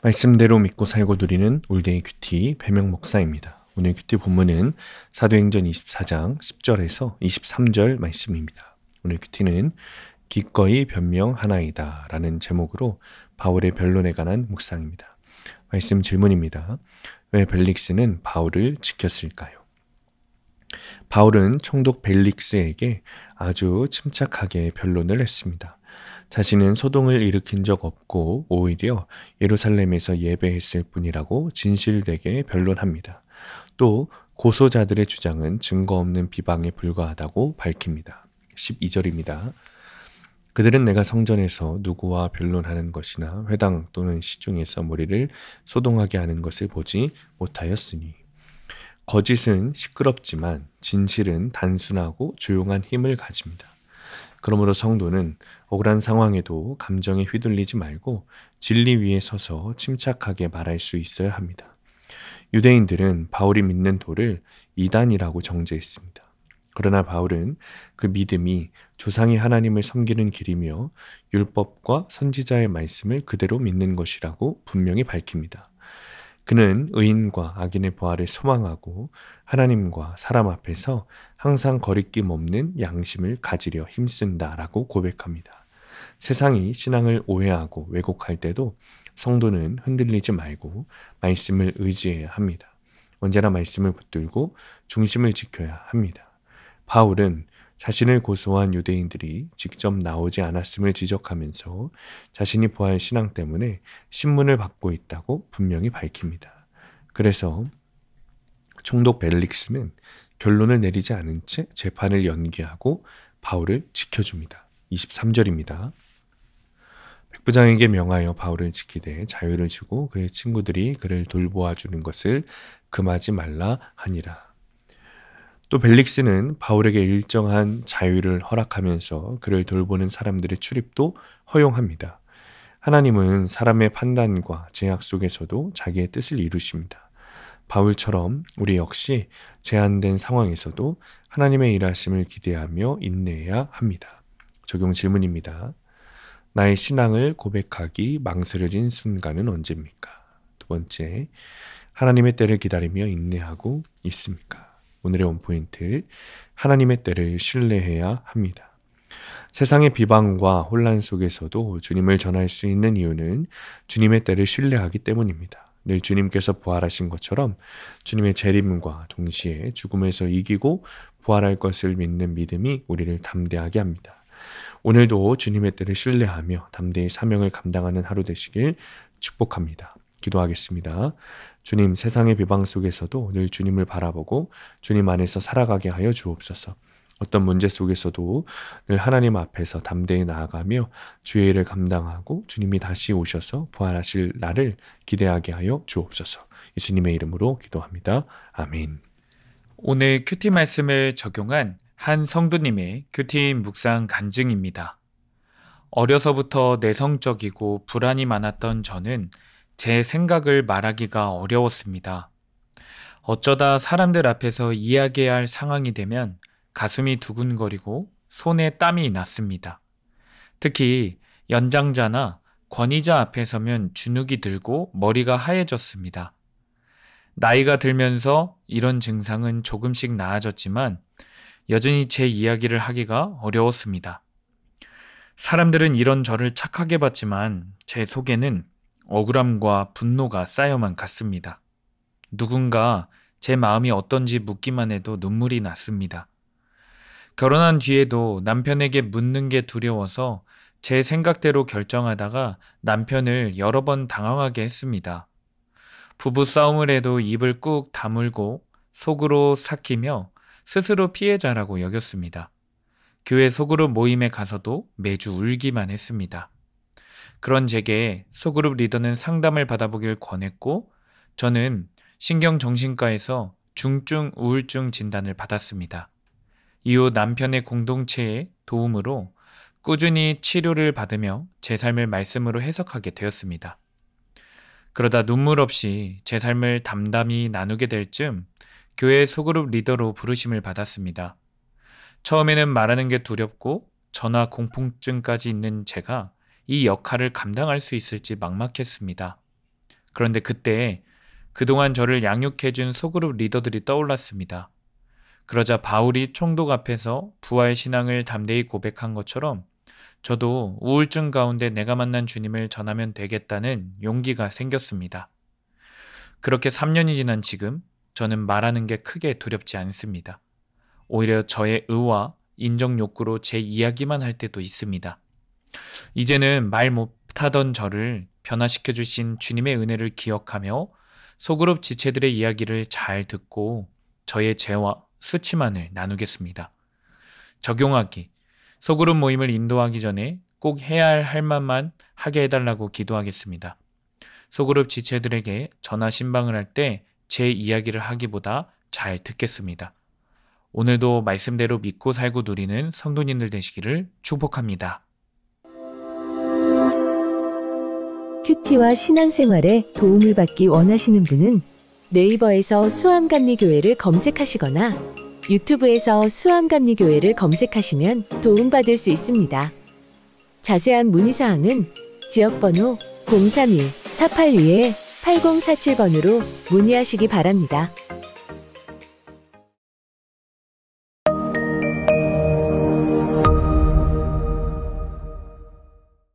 말씀대로 믿고 살고 누리는 올데이 큐티 배명 목사입니다. 오늘 큐티 본문은 사도행전 24장 10절에서 23절 말씀입니다. 오늘 큐티는 기꺼이 변명하나이다 라는 제목으로 바울의 변론에 관한 묵상입니다. 말씀 질문입니다. 왜 벨릭스는 바울을 지켰을까요? 바울은 총독 벨릭스에게 아주 침착하게 변론을 했습니다. 자신은 소동을 일으킨 적 없고 오히려 예루살렘에서 예배했을 뿐이라고 진실되게 변론합니다. 또 고소자들의 주장은 증거 없는 비방에 불과하다고 밝힙니다. 12절입니다. 그들은 내가 성전에서 누구와 변론하는 것이나 회당 또는 시중에서 무리를 소동하게 하는 것을 보지 못하였으니 거짓은 시끄럽지만 진실은 단순하고 조용한 힘을 가집니다. 그러므로 성도는 억울한 상황에도 감정에 휘둘리지 말고 진리 위에 서서 침착하게 말할 수 있어야 합니다. 유대인들은 바울이 믿는 도를 이단이라고 정죄했습니다. 그러나 바울은 그 믿음이 조상이 하나님을 섬기는 길이며 율법과 선지자의 말씀을 그대로 믿는 것이라고 분명히 밝힙니다. 그는 의인과 악인의 부활을 소망하고 하나님과 사람 앞에서 항상 거리낌 없는 양심을 가지려 힘쓴다라고 고백합니다. 세상이 신앙을 오해하고 왜곡할 때도 성도는 흔들리지 말고 말씀을 의지해야 합니다. 언제나 말씀을 붙들고 중심을 지켜야 합니다. 바울은 자신을 고소한 유대인들이 직접 나오지 않았음을 지적하면서 자신이 부활 신앙 때문에 신문을 받고 있다고 분명히 밝힙니다. 그래서 총독 벨릭스는 결론을 내리지 않은 채 재판을 연기하고 바울을 지켜줍니다. 23절입니다. 백부장에게 명하여 바울을 지키되 자유를 주고 그의 친구들이 그를 돌보아 주는 것을 금하지 말라 하니라. 또 벨릭스는 바울에게 일정한 자유를 허락하면서 그를 돌보는 사람들의 출입도 허용합니다. 하나님은 사람의 판단과 제약 속에서도 자기의 뜻을 이루십니다. 바울처럼 우리 역시 제한된 상황에서도 하나님의 일하심을 기대하며 인내해야 합니다. 적용 질문입니다. 나의 신앙을 고백하기 망설여진 순간은 언제입니까? 두 번째, 하나님의 때를 기다리며 인내하고 있습니까? 오늘의 원포인트, 하나님의 때를 신뢰해야 합니다. 세상의 비방과 혼란 속에서도 주님을 전할 수 있는 이유는 주님의 때를 신뢰하기 때문입니다. 늘 주님께서 부활하신 것처럼 주님의 재림과 동시에 죽음에서 이기고 부활할 것을 믿는 믿음이 우리를 담대하게 합니다. 오늘도 주님의 때를 신뢰하며 담대히 사명을 감당하는 하루 되시길 축복합니다. 기도하겠습니다. 주님, 세상의 비방 속에서도 늘 주님을 바라보고 주님 안에서 살아가게 하여 주옵소서. 어떤 문제 속에서도 늘 하나님 앞에서 담대히 나아가며 주의 일을 감당하고 주님이 다시 오셔서 부활하실 날을 기대하게 하여 주옵소서. 예수님의 이름으로 기도합니다. 아멘. 오늘 큐티 말씀을 적용한 한 성도님의 큐티 묵상 간증입니다. 어려서부터 내성적이고 불안이 많았던 저는 제 생각을 말하기가 어려웠습니다. 어쩌다 사람들 앞에서 이야기해야 할 상황이 되면 가슴이 두근거리고 손에 땀이 났습니다. 특히 연장자나 권위자 앞에 서면 주눅이 들고 머리가 하얘졌습니다. 나이가 들면서 이런 증상은 조금씩 나아졌지만 여전히 제 이야기를 하기가 어려웠습니다. 사람들은 이런 저를 착하게 봤지만 제 속에는 억울함과 분노가 쌓여만 갔습니다. 누군가 제 마음이 어떤지 묻기만 해도 눈물이 났습니다. 결혼한 뒤에도 남편에게 묻는 게 두려워서 제 생각대로 결정하다가 남편을 여러 번 당황하게 했습니다. 부부 싸움을 해도 입을 꾹 다물고 속으로 삭히며 스스로 피해자라고 여겼습니다. 교회 소그룹 모임에 가서도 매주 울기만 했습니다. 그런 제게 소그룹 리더는 상담을 받아보길 권했고 저는 신경정신과에서 중증 우울증 진단을 받았습니다. 이후 남편의 공동체의 도움으로 꾸준히 치료를 받으며 제 삶을 말씀으로 해석하게 되었습니다. 그러다 눈물 없이 제 삶을 담담히 나누게 될 즈음 교회 소그룹 리더로 부르심을 받았습니다. 처음에는 말하는 게 두렵고 전화 공포증까지 있는 제가 이 역할을 감당할 수 있을지 막막했습니다. 그런데 그때 그동안 저를 양육해준 소그룹 리더들이 떠올랐습니다. 그러자 바울이 총독 앞에서 부활 신앙을 담대히 고백한 것처럼 저도 우울증 가운데 내가 만난 주님을 전하면 되겠다는 용기가 생겼습니다. 그렇게 3년이 지난 지금 저는 말하는 게 크게 두렵지 않습니다. 오히려 저의 의와 인정 욕구로 제 이야기만 할 때도 있습니다. 이제는 말 못하던 저를 변화시켜 주신 주님의 은혜를 기억하며 소그룹 지체들의 이야기를 잘 듣고 저의 죄와 수치만을 나누겠습니다. 적용하기. 소그룹 모임을 인도하기 전에 꼭 해야 할 말만 하게 해달라고 기도하겠습니다. 소그룹 지체들에게 전화 신방을 할 때 제 이야기를 하기보다 잘 듣겠습니다. 오늘도 말씀대로 믿고 살고 누리는 성도님들 되시기를 축복합니다. 큐티와 신앙생활에 도움을 받기 원하시는 분은 네이버에서 수암감리교회를 검색하시거나 유튜브에서 수암감리교회를 검색하시면 도움받을 수 있습니다. 자세한 문의사항은 지역번호 031-482-8047번으로 문의하시기 바랍니다.